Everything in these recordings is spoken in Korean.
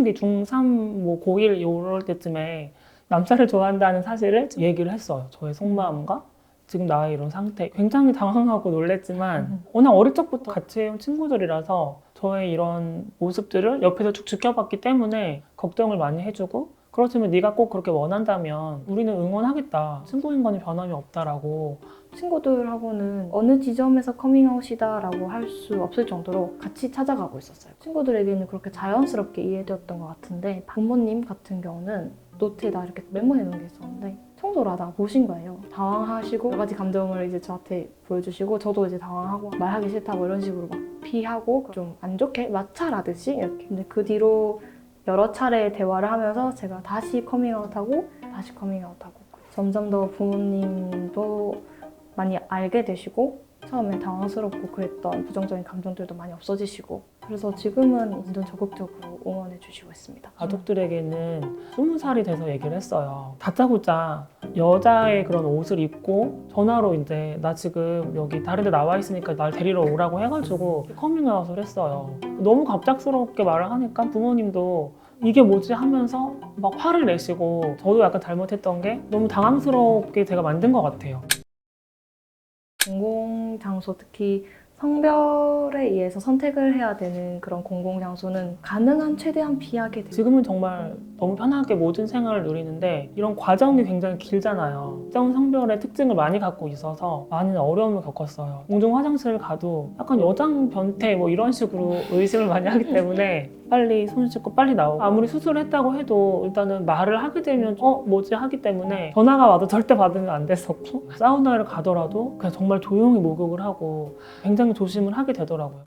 초중기 중3 뭐 고1 이럴 때쯤에 남자를 좋아한다는 사실을 얘기를 했어요. 저의 속마음과 지금 나의 이런 상태. 굉장히 당황하고 놀랬지만 워낙 어릴 적부터 같이 해온 친구들이라서 저의 이런 모습들을 옆에서 쭉 지켜봤기 때문에 걱정을 많이 해주고, 그렇지만 네가 꼭 그렇게 원한다면 우리는 응원하겠다. 친구인 거니 변함이 없다라고. 친구들하고는 어느 지점에서 커밍아웃이다라고 할 수 없을 정도로 같이 찾아가고 있었어요. 친구들에게는 그렇게 자연스럽게 이해되었던 것 같은데, 부모님 같은 경우는 노트에다 이렇게 메모해 놓은 게 있었는데 청소를 하다가 보신 거예요. 당황하시고 여러 가지 감정을 이제 저한테 보여주시고, 저도 이제 당황하고 말하기 싫다고 이런 식으로 막 피하고 좀 안 좋게 마찰하듯이 이렇게. 근데 그 뒤로 여러 차례 대화를 하면서 제가 다시 커밍아웃하고 다시 커밍아웃하고, 점점 더 부모님도 많이 알게 되시고 처음에 당황스럽고 그랬던 부정적인 감정들도 많이 없어지시고, 그래서 지금은 완전 적극적으로 응원해 주시고 있습니다. 가족들에게는 20살이 돼서 얘기를 했어요. 다짜고짜 여자의 그런 옷을 입고 전화로 이제 나 지금 여기 다른 데 나와 있으니까 날 데리러 오라고 해가지고 커밍아웃을 했어요. 너무 갑작스럽게 말을 하니까 부모님도 이게 뭐지 하면서 막 화를 내시고, 저도 약간 잘못했던 게 너무 당황스럽게 제가 만든 것 같아요. 공공장소, 특히 성별에 의해서 선택을 해야 되는 그런 공공장소는 가능한 최대한 피하게 돼요. 지금은 정말 너무 편하게 모든 생활을 누리는데 이런 과정이 굉장히 길잖아요. 특정 성별의 특징을 많이 갖고 있어서 많은 어려움을 겪었어요. 공중 화장실을 가도 약간 여장 변태 뭐 이런 식으로 의심을 많이 하기 때문에 빨리 손 씻고 빨리 나오고, 아무리 수술을 했다고 해도 일단은 말을 하게 되면 뭐지 하기 때문에 전화가 와도 절대 받으면 안 됐었고, 사우나를 가더라도 그냥 정말 조용히 목욕을 하고 굉장히 조심을 하게 되더라고요.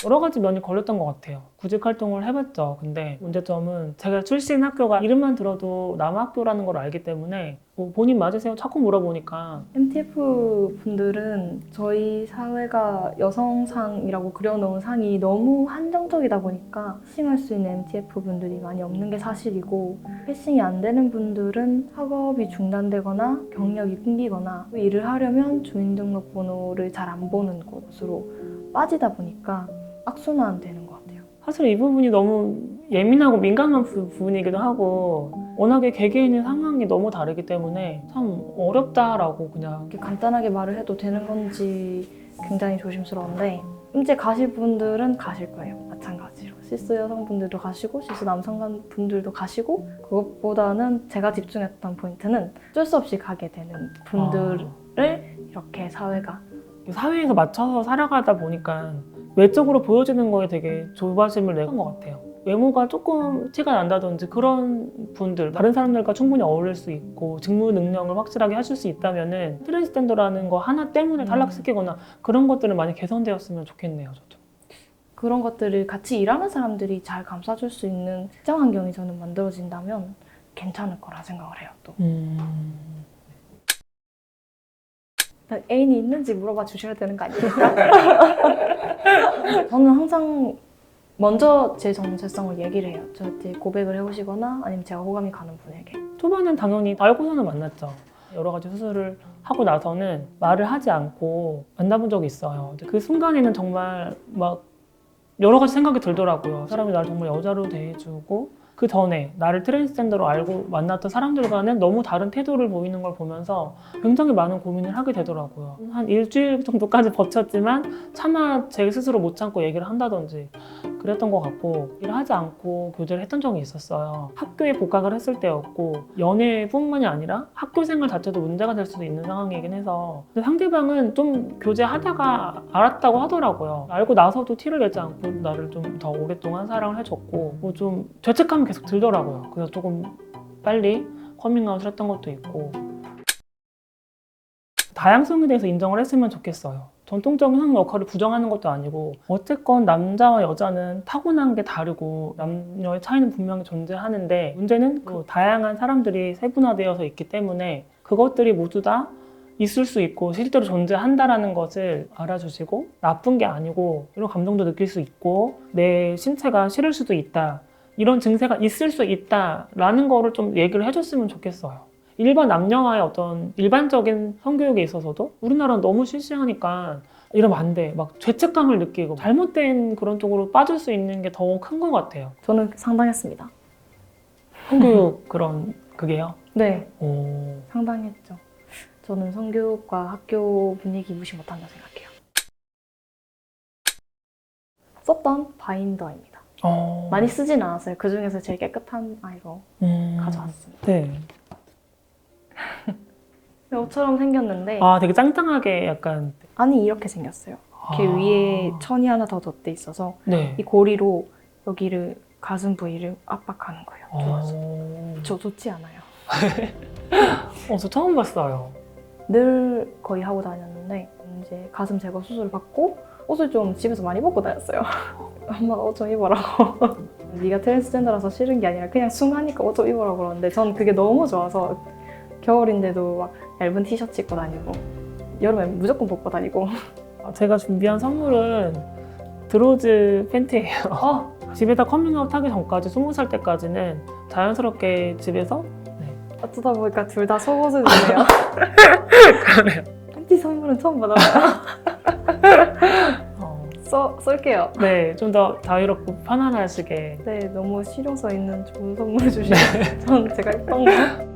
여러 가지 면이 걸렸던 것 같아요. 구직 활동을 해봤죠. 근데 문제점은 제가 출신 학교가 이름만 들어도 남학교라는 걸 알기 때문에 뭐 본인 맞으세요? 자꾸 물어보니까. MTF 분들은 저희 사회가 여성상이라고 그려놓은 상이 너무 한정적이다 보니까 패싱할 수 있는 MTF 분들이 많이 없는 게 사실이고, 패싱이 안 되는 분들은 학업이 중단되거나 경력이 끊기거나 일을 하려면 주민등록번호를 잘 안 보는 곳으로 빠지다 보니까 악순환 되는 것 같아요. 사실 이 부분이 너무 예민하고 민감한 부분이기도 하고, 워낙에 개개인의 상황이 너무 다르기 때문에 참 어렵다라고 그냥. 이렇게 간단하게 말을 해도 되는 건지 굉장히 조심스러운데, 이제 가실 분들은 가실 거예요. 마찬가지로 시스 여성분들도 가시고 시스 남성분들도 가시고, 그것보다는 제가 집중했던 포인트는 어쩔 수 없이 가게 되는 분들을 이렇게 사회에서 맞춰서 살아가다 보니까 외적으로 보여지는 거에 되게 조바심을 내는 것 같아요. 외모가 조금 티가 난다든지 그런 분들, 다른 사람들과 충분히 어울릴 수 있고 직무 능력을 확실하게 하실 수 있다면은 트랜스젠더라는 거 하나 때문에 탈락시키거나 그런 것들은 많이 개선되었으면 좋겠네요, 저도. 그런 것들을 같이 일하는 사람들이 잘 감싸줄 수 있는 직장 환경이 저는 만들어진다면 괜찮을 거라 생각을 해요. 또 애인이 있는지 물어봐 주셔야 되는 거 아닙니까? 저는 항상 먼저 제 정체성을 얘기를 해요. 저한테 고백을 해오시거나 아니면 제가 호감이 가는 분에게. 초반엔 당연히 알고서는 만났죠. 여러 가지 수술을 하고 나서는 말을 하지 않고 만나본 적이 있어요. 그 순간에는 정말 막 여러 가지 생각이 들더라고요. 사람이 나를 정말 여자로 대해주고, 그 전에 나를 트랜스젠더로 알고 만났던 사람들과는 너무 다른 태도를 보이는 걸 보면서 굉장히 많은 고민을 하게 되더라고요. 한 일주일 정도까지 버텼지만 차마 제 스스로 못 참고 얘기를 한다든지 그랬던 것 같고, 일을 하지 않고 교제를 했던 적이 있었어요. 학교에 복학을 했을 때였고, 연애뿐만이 아니라 학교 생활 자체도 문제가 될 수도 있는 상황이긴 해서. 근데 상대방은 좀 교제하다가 알았다고 하더라고요. 알고 나서도 티를 내지 않고 나를 좀 더 오랫동안 사랑을 해줬고, 뭐 좀 죄책감이 계속 들더라고요. 그래서 조금 빨리 커밍아웃을 했던 것도 있고. 다양성에 대해서 인정을 했으면 좋겠어요. 전통적인 성 역할을 부정하는 것도 아니고, 어쨌건 남자와 여자는 타고난 게 다르고 남녀의 차이는 분명히 존재하는데, 문제는 그 다양한 사람들이 세분화되어서 있기 때문에 그것들이 모두 다 있을 수 있고 실제로 존재한다라는 것을 알아주시고, 나쁜 게 아니고 이런 감정도 느낄 수 있고 내 신체가 싫을 수도 있다, 이런 증세가 있을 수 있다라는 거를 좀 얘기를 해줬으면 좋겠어요. 일반 남녀와의 어떤 일반적인 성교육에 있어서도 우리나라는 너무 시시하니까 이러면 안 돼. 막 죄책감을 느끼고 잘못된 그런 쪽으로 빠질 수 있는 게 더 큰 것 같아요. 저는 상당했습니다. 성교육 그런 그게요. 네, 오. 상당했죠. 저는 성교육과 학교 분위기 무시 못한다 생각해요. 썼던 바인더입니다. 많이 쓰진 않았어요. 그 중에서 제일 깨끗한 아이로 가져왔습니다. 네. 옷처럼 생겼는데 아, 되게 짱짱하게 약간. 안이 이렇게 생겼어요. 이렇게 아. 위에 천이 하나 더 덧대 있어서 네. 이 고리로 여기를 가슴 부위를 압박하는 거예요. 좋아서. 저 좋지 않아요. 저 처음 봤어요. 늘 거의 하고 다녔는데 이제 가슴 제거 수술을 받고 옷을 좀 집에서 많이 벗고 다녔어요. 엄마가 옷 좀 입으라고. 네가 트랜스젠더라서 싫은 게 아니라 그냥 숭하니까 옷 좀 입으라고 그러는데 전 그게 너무 좋아서 겨울인데도 막 얇은 티셔츠 입고 다니고 여름에 무조건 벗고 다니고. 제가 준비한 선물은 드로즈 팬티예요. 집에다 커밍아웃 하기 전까지 20살 때까지는 자연스럽게 집에서 어쩌다 보니까 둘 다 속옷을 주네요. 그러네요. 팬티 선물은 처음 받아봐요. 쏠게요. 네, 좀 더 자유롭고 편안하시게. 네, 너무 실용성 있는 좋은 선물 주시면 전 제가 예쁜 거.